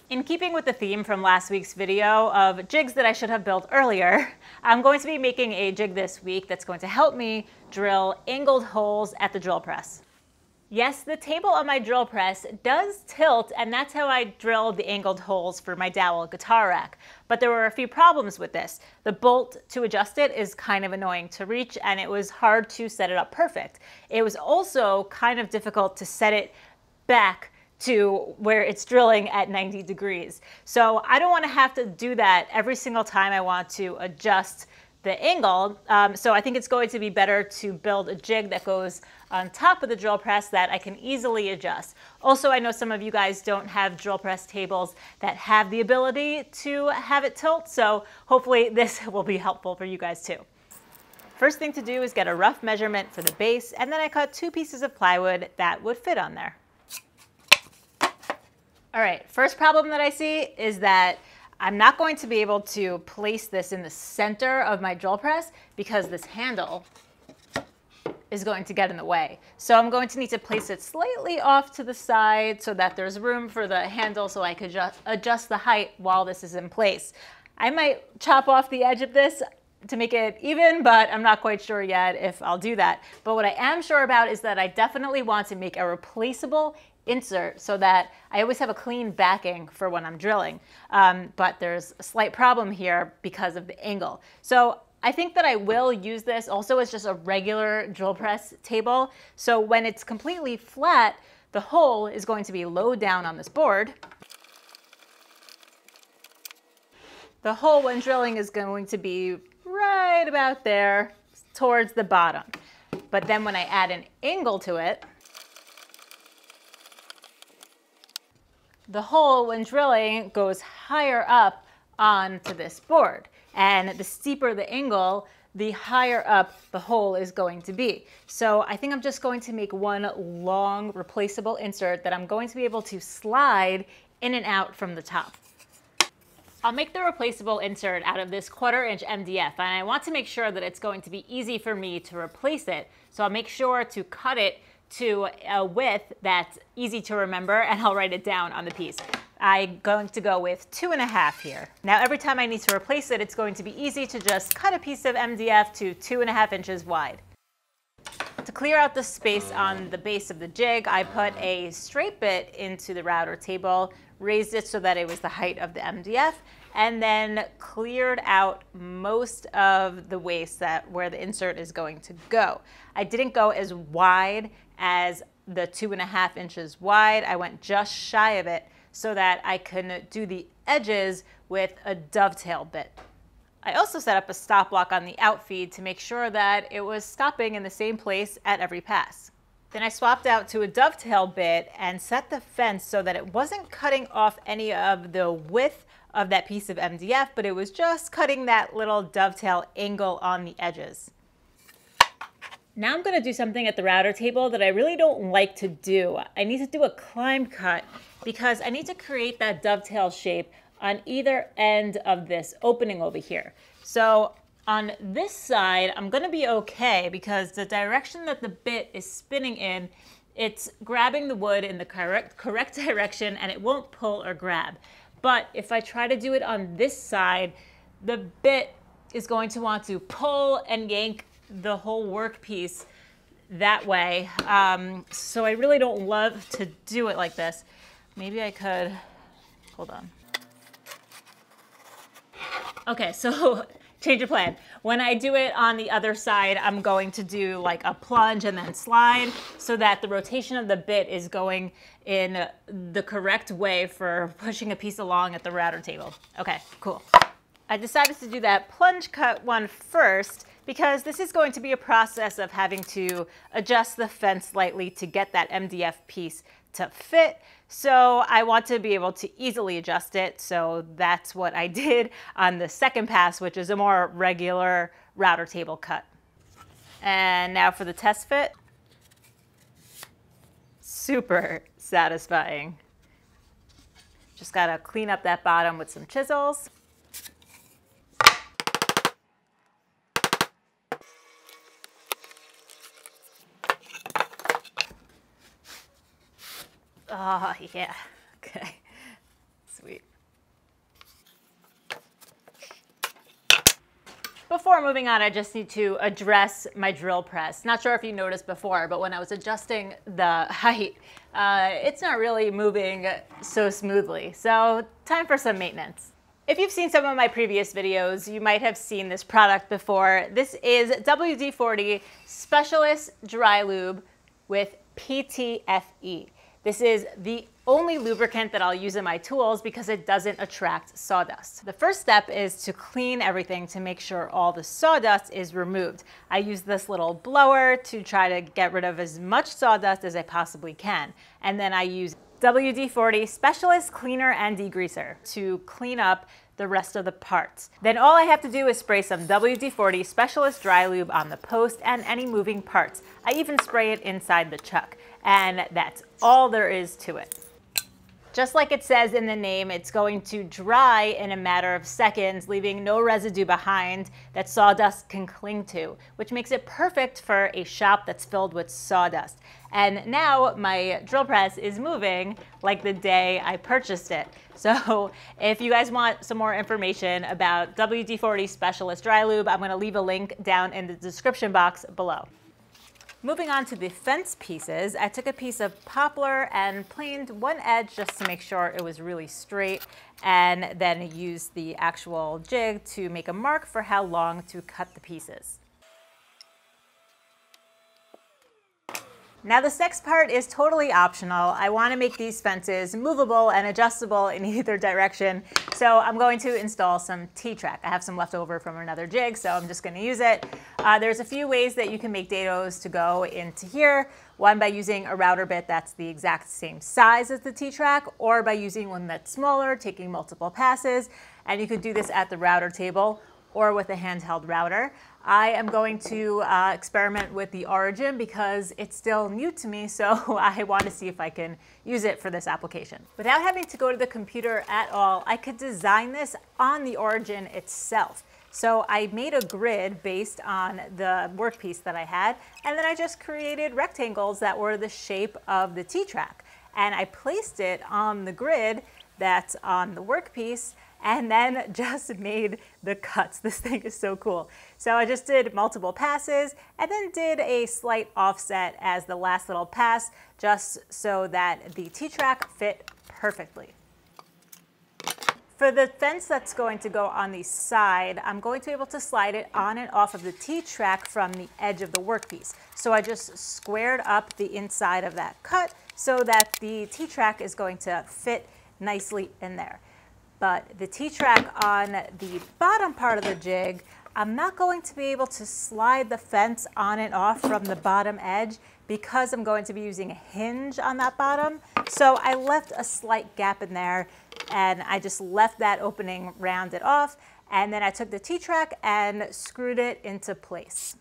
In keeping with the theme from last week's video of jigs that I should have built earlier, I'm going to be making a jig this week that's going to help me drill angled holes at the drill press. Yes, the table on my drill press does tilt, and that's how I drilled the angled holes for my dowel guitar rack. But there were a few problems with this. The bolt to adjust it is kind of annoying to reach, and it was hard to set it up perfect. It was also kind of difficult to set it back to where it's drilling at 90 degrees. So I don't want to have to do that every single time I want to adjust the angle. So I think it's going to be better to build a jig that goes on top of the drill press that I can easily adjust. Also, I know some of you guys don't have drill press tables that have the ability to have it tilt, so hopefully this will be helpful for you guys too. First thing to do is get a rough measurement for the base, and then I cut 2 pieces of plywood that would fit on there. All right, first problem that I see is that I'm not going to be able to place this in the center of my drill press because this handle is going to get in the way. So I'm going to need to place it slightly off to the side so that there's room for the handle so I could adjust the height while this is in place. I might chop off the edge of this to make it even, but I'm not quite sure yet if I'll do that. But what I am sure about is that I definitely want to make a replaceable insert so that I always have a clean backing for when I'm drilling. But there's a slight problem here because of the angle. So I think that I will use this also as just a regular drill press table. So when it's completely flat, the hole is going to be low down on this board. The hole when drilling is going to be right about there towards the bottom. But then when I add an angle to it, the hole when drilling goes higher up onto this board. And the steeper the angle, the higher up the hole is going to be. So I think I'm just going to make one long replaceable insert that I'm going to be able to slide in and out from the top. I'll make the replaceable insert out of this 1/4 inch MDF, and I want to make sure that it's going to be easy for me to replace it. So I'll make sure to cut it to a width that's easy to remember, and I'll write it down on the piece. I'm going to go with 2.5 here. Now every time I need to replace it, it's going to be easy to just cut a piece of MDF to 2.5 inches wide. To clear out the space on the base of the jig, I put a straight bit into the router table, raised it so that it was the height of the MDF, and then cleared out most of the waste where the insert is going to go. I didn't go as wide as the 2.5 inches wide. I went just shy of it so that I can do the edges with a dovetail bit. I also set up a stop block on the outfeed to make sure that it was stopping in the same place at every pass. Then I swapped out to a dovetail bit and set the fence so that it wasn't cutting off any of the width of that piece of MDF, but it was just cutting that little dovetail angle on the edges. Now I'm going to do something at the router table that I really don't like to do. I need to do a climb cut because I need to create that dovetail shape on either end of this opening over here. So on this side, I'm going to be okay because the direction that the bit is spinning in, it's grabbing the wood in the correct direction and it won't pull or grab. But if I try to do it on this side, the bit is going to want to pull and yank the whole workpiece that way. So I really don't love to do it like this. Maybe I could, hold on. Okay, so change of plan. When I do it on the other side, I'm going to do like a plunge and then slide so that the rotation of the bit is going in the correct way for pushing a piece along at the router table. Okay, cool. I decided to do that plunge cut one first because this is going to be a process of having to adjust the fence slightly to get that MDF piece to fit. So I want to be able to easily adjust it. So that's what I did on the second pass, which is a more regular router table cut. And now for the test fit. Super satisfying. Just gotta clean up that bottom with some chisels. Oh, yeah. Okay. Sweet. before moving on, I just need to address my drill press. Not sure if you noticed before, but when I was adjusting the height, it's not really moving so smoothly. So time for some maintenance. If you've seen some of my previous videos, you might have seen this product before. This is WD-40 Specialist Dry Lube with PTFE. This is the only lubricant that I'll use in my tools because it doesn't attract sawdust. The first step is to clean everything to make sure all the sawdust is removed. I use this little blower to try to get rid of as much sawdust as I possibly can. And then I use WD-40 Specialist Cleaner and Degreaser to clean up the rest of the parts. Then all I have to do is spray some WD-40 Specialist Dry Lube on the post and any moving parts. I even spray it inside the chuck. And that's all there is to it. Just like it says in the name, it's going to dry in a matter of seconds, leaving no residue behind that sawdust can cling to, which makes it perfect for a shop that's filled with sawdust. And now my drill press is moving like the day I purchased it. So if you guys want some more information about WD-40 Specialist Dry Lube, I'm going to leave a link down in the description box below. Moving on to the fence pieces, I took a piece of poplar and planed one edge just to make sure it was really straight, and then used the actual jig to make a mark for how long to cut the pieces. Now this next part is totally optional. I want to make these fences movable and adjustable in either direction, so I'm going to install some T-track. I have some left over from another jig, so I'm just going to use it. There's a few ways that you can make dados to go into here. One by using a router bit that's the exact same size as the T-track, or by using one that's smaller, taking multiple passes, and you could do this at the router table or with a handheld router. I am going to experiment with the Origin because it's still new to me, so I want to see if I can use it for this application. Without having to go to the computer at all, I could design this on the Origin itself. So I made a grid based on the workpiece that I had, and then I just created rectangles that were the shape of the T-track. And I placed it on the grid that's on the workpiece, and then just made the cuts. This thing is so cool. So I just did multiple passes and then did a slight offset as the last little pass, just so that the T-track fit perfectly. For the fence that's going to go on the side, I'm going to be able to slide it on and off of the T-track from the edge of the workpiece. So I just squared up the inside of that cut so that the T-track is going to fit nicely in there. But the T-track on the bottom part of the jig, I'm not going to be able to slide the fence on and off from the bottom edge because I'm going to be using a hinge on that bottom. So I left a slight gap in there, and I just left that opening rounded off, and then I took the T-track and screwed it into place.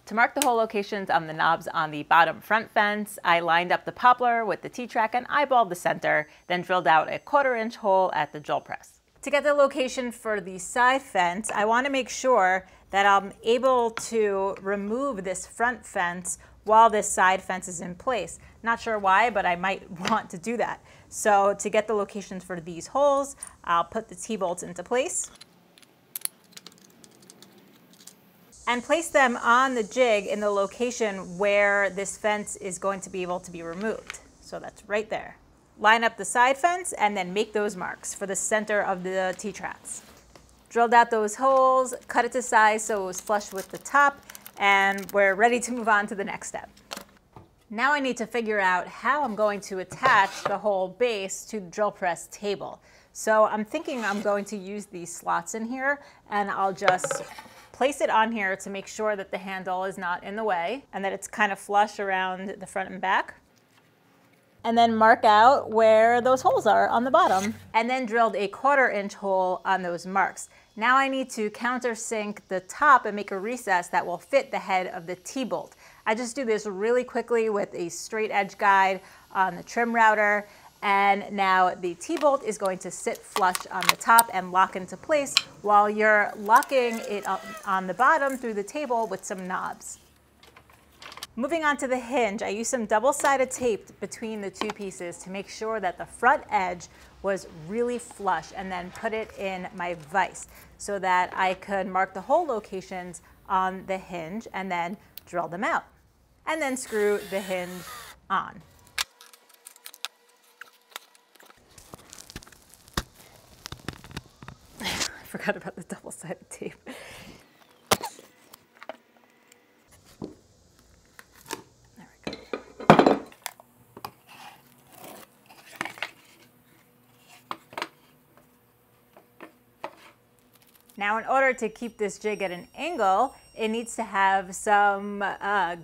To mark the hole locations on the knobs on the bottom front fence, I lined up the poplar with the T-track and eyeballed the center, then drilled out a 1/4 inch hole at the drill press. To get the location for the side fence, I want to make sure that I'm able to remove this front fence while this side fence is in place. Not sure why, but I might want to do that. So to get the locations for these holes, I'll put the T-bolts into place and place them on the jig in the location where this fence is going to be able to be removed. So that's right there. Line up the side fence and then make those marks for the center of the T-tracks. Drilled out those holes, cut it to size so it was flush with the top, and we're ready to move on to the next step. Now I need to figure out how I'm going to attach the whole base to the drill press table. So I'm thinking I'm going to use these slots in here, and I'll just place it on here to make sure that the handle is not in the way and that it's kind of flush around the front and back. And then mark out where those holes are on the bottom, and then drilled a 1/4 inch hole on those marks. Now I need to countersink the top and make a recess that will fit the head of the T-bolt. I just do this really quickly with a straight edge guide on the trim router, and now the T-bolt is going to sit flush on the top and lock into place while you're locking it up on the bottom through the table with some knobs. Moving on to the hinge, I used some double-sided tape between the two pieces to make sure that the front edge was really flush, and then put it in my vise so that I could mark the hole locations on the hinge and then drill them out. And then screw the hinge on. I forgot about the double-sided tape. Now, in order to keep this jig at an angle, it needs to have some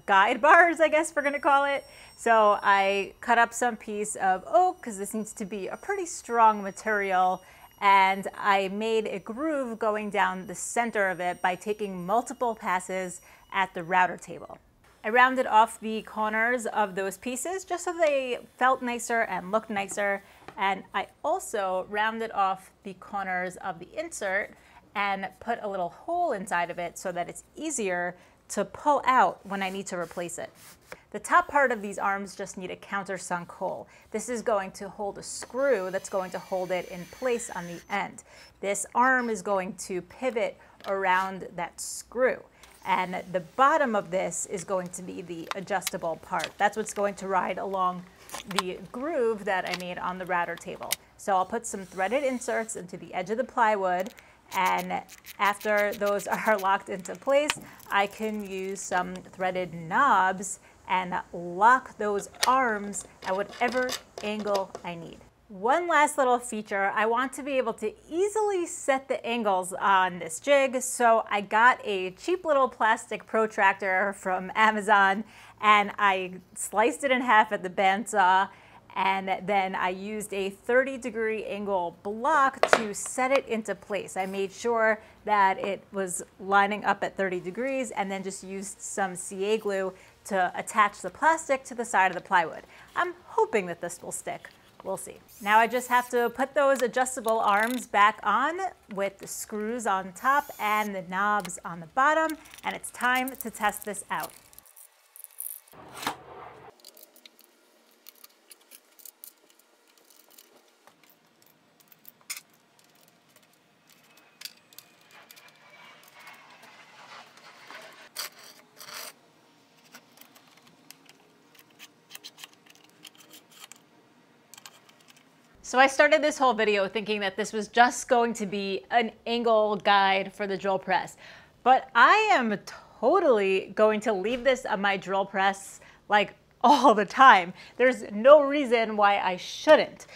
guide bars, I guess we're gonna call it. So I cut up some piece of oak, because this needs to be a pretty strong material, and I made a groove going down the center of it by taking multiple passes at the router table. I rounded off the corners of those pieces just so they felt nicer and looked nicer, and I also rounded off the corners of the insert and put a little hole inside of it so that it's easier to pull out when I need to replace it. The top part of these arms just need a countersunk hole. This is going to hold a screw that's going to hold it in place on the end. This arm is going to pivot around that screw. And the bottom of this is going to be the adjustable part. That's what's going to ride along the groove that I made on the router table. So I'll put some threaded inserts into the edge of the plywood, and after those are locked into place, I can use some threaded knobs and lock those arms at whatever angle I need. One last little feature, I want to be able to easily set the angles on this jig, so I got a cheap little plastic protractor from Amazon, and I sliced it in half at the bandsaw, and then I used a 30-degree angle block to set it into place. I made sure that it was lining up at 30 degrees, and then just used some CA glue to attach the plastic to the side of the plywood. I'm hoping that this will stick. We'll see. Now I just have to put those adjustable arms back on with the screws on top and the knobs on the bottom, and it's time to test this out. So I started this whole video thinking that this was just going to be an angle guide for the drill press, but I am totally going to leave this on my drill press like all the time. There's no reason why I shouldn't.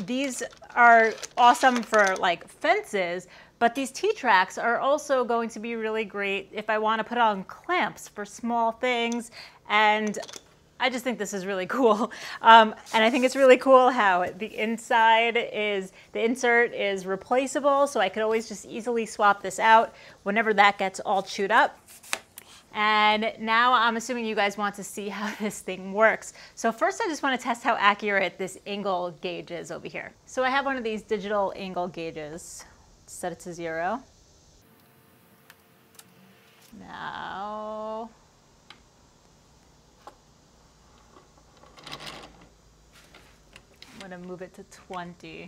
These are awesome for like fences, but these T-tracks are also going to be really great if I want to put on clamps for small things, and I just think this is really cool. And I think it's really cool how the inside is, the insert is replaceable, so I could always just easily swap this out whenever that gets all chewed up. And now I'm assuming you guys want to see how this thing works. So first I just want to test how accurate this angle gauge is over here. So I have one of these digital angle gauges. Set it to 0. Now, I'm going to move it to 20.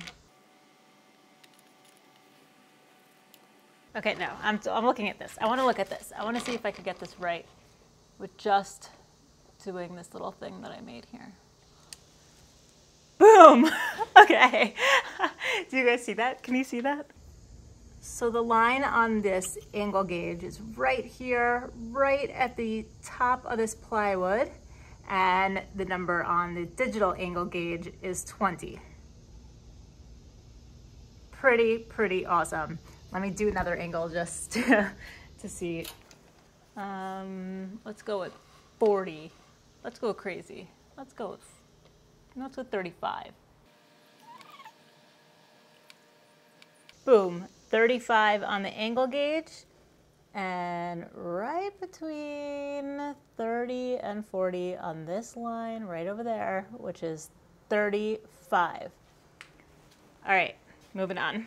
Okay, no, I'm looking at this. I want to look at this. I want to see if I could get this right with just doing this little thing that I made here. Boom! Okay. Do you guys see that? Can you see that? So the line on this angle gauge is right here, right at the top of this plywood. And the number on the digital angle gauge is 20. Pretty awesome. Let me do another angle just to see. Let's go with 40. Let's go crazy. Let's go with 35. Boom, 35 on the angle gauge. And right between 30 and 40 on this line right over there, which is 35. All right, moving on.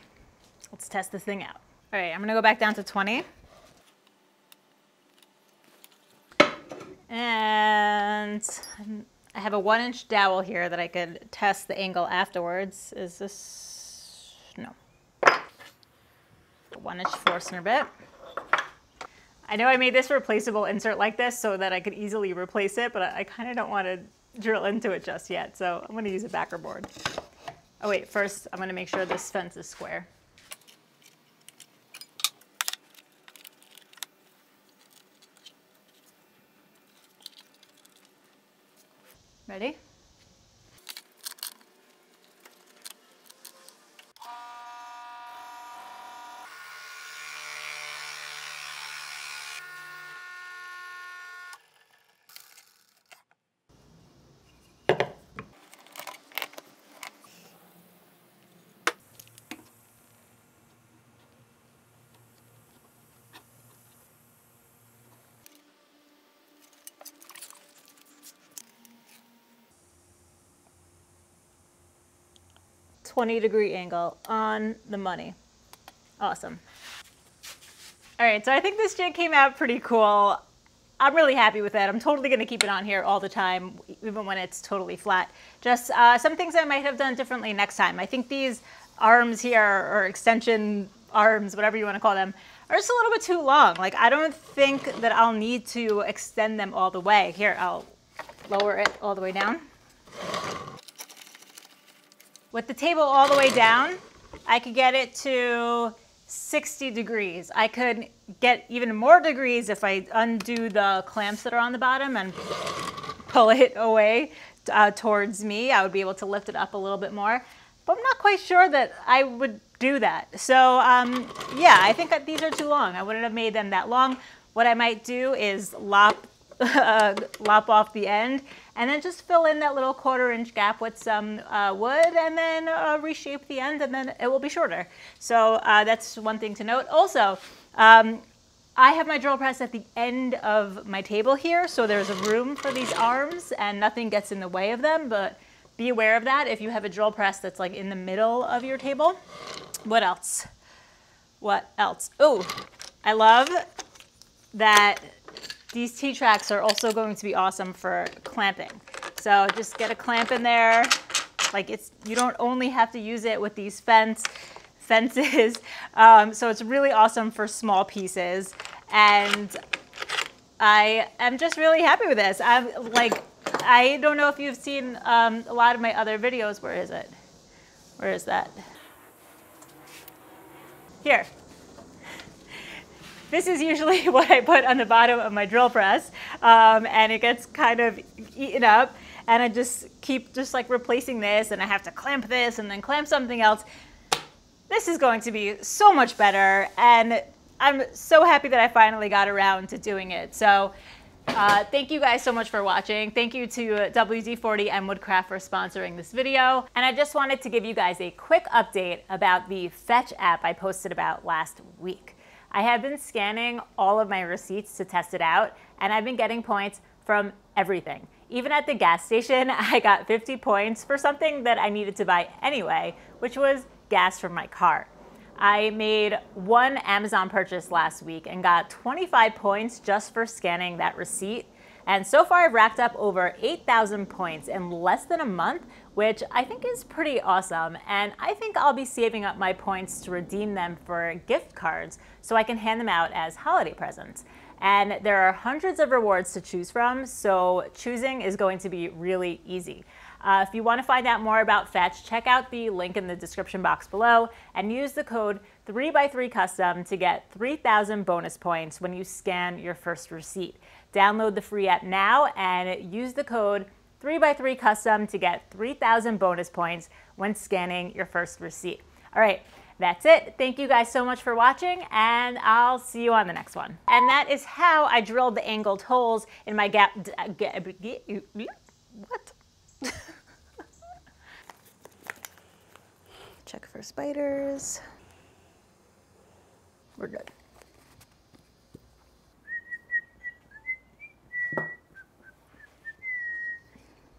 Let's test this thing out. All right, I'm gonna go back down to 20. And I have a 1-inch dowel here that I could test the angle afterwards. Is this, no. A 1-inch Forstner bit. I know I made this replaceable insert like this so that I could easily replace it, but I kind of don't want to drill into it just yet, so I'm going to use a backer board. Oh wait, first I'm going to make sure this fence is square. Ready? .20-degree angle on the money. Awesome. All right, so I think this jig came out pretty cool. I'm really happy with it. I'm totally going to keep it on here all the time, even when it's totally flat. Just some things I might have done differently next time. I think these arms here, or extension arms, whatever you want to call them, are just a little bit too long. Like, I don't think that I'll need to extend them all the way. Here, I'll lower it all the way down. With the table all the way down, I could get it to 60 degrees. I could get even more degrees if I undo the clamps that are on the bottom and pull it away towards me. I would be able to lift it up a little bit more, but I'm not quite sure that I would do that. So yeah, I think that these are too long. I wouldn't have made them that long. What I might do is lop off the end and then just fill in that little 1/4-inch gap with some wood, and then reshape the end, and then it will be shorter. So that's one thing to note. Also, I have my drill press at the end of my table here, so there's a room for these arms and nothing gets in the way of them, but be aware of that if you have a drill press that's like in the middle of your table. What else? What else? Oh, I love that these T-tracks are also going to be awesome for clamping. So just get a clamp in there. Like, you don't only have to use it with these fences. So it's really awesome for small pieces. And I am just really happy with this. I don't know if you've seen a lot of my other videos. Where is it? Where is that? Here. This is usually what I put on the bottom of my drill press, and it gets kind of eaten up, and I just keep like replacing this, and I have to clamp this and then clamp something else. This is going to be so much better, and I'm so happy that I finally got around to doing it. So thank you guys so much for watching. Thank you to WD-40 and WOODCRAFT for sponsoring this video. And I just wanted to give you guys a quick update about the Fetch app I posted about last week. I have been scanning all of my receipts to test it out, and I've been getting points from everything. Even at the gas station, I got 50 points for something that I needed to buy anyway, which was gas for my car. I made one Amazon purchase last week and got 25 points just for scanning that receipt. And so far I've racked up over 8,000 points in less than a month, which I think is pretty awesome. And I think I'll be saving up my points to redeem them for gift cards so I can hand them out as holiday presents. And there are hundreds of rewards to choose from, so choosing is going to be really easy. If you want to find out more about Fetch, check out the link in the description box below and use the code 3x3custom to get 3,000 bonus points when you scan your first receipt. Download the free app now and use the code 3x3custom to get 3,000 bonus points when scanning your first receipt. All right, that's it. Thank you guys so much for watching, and I'll see you on the next one. And that is how I drilled the angled holes in my gap. What? Check for spiders. We're good.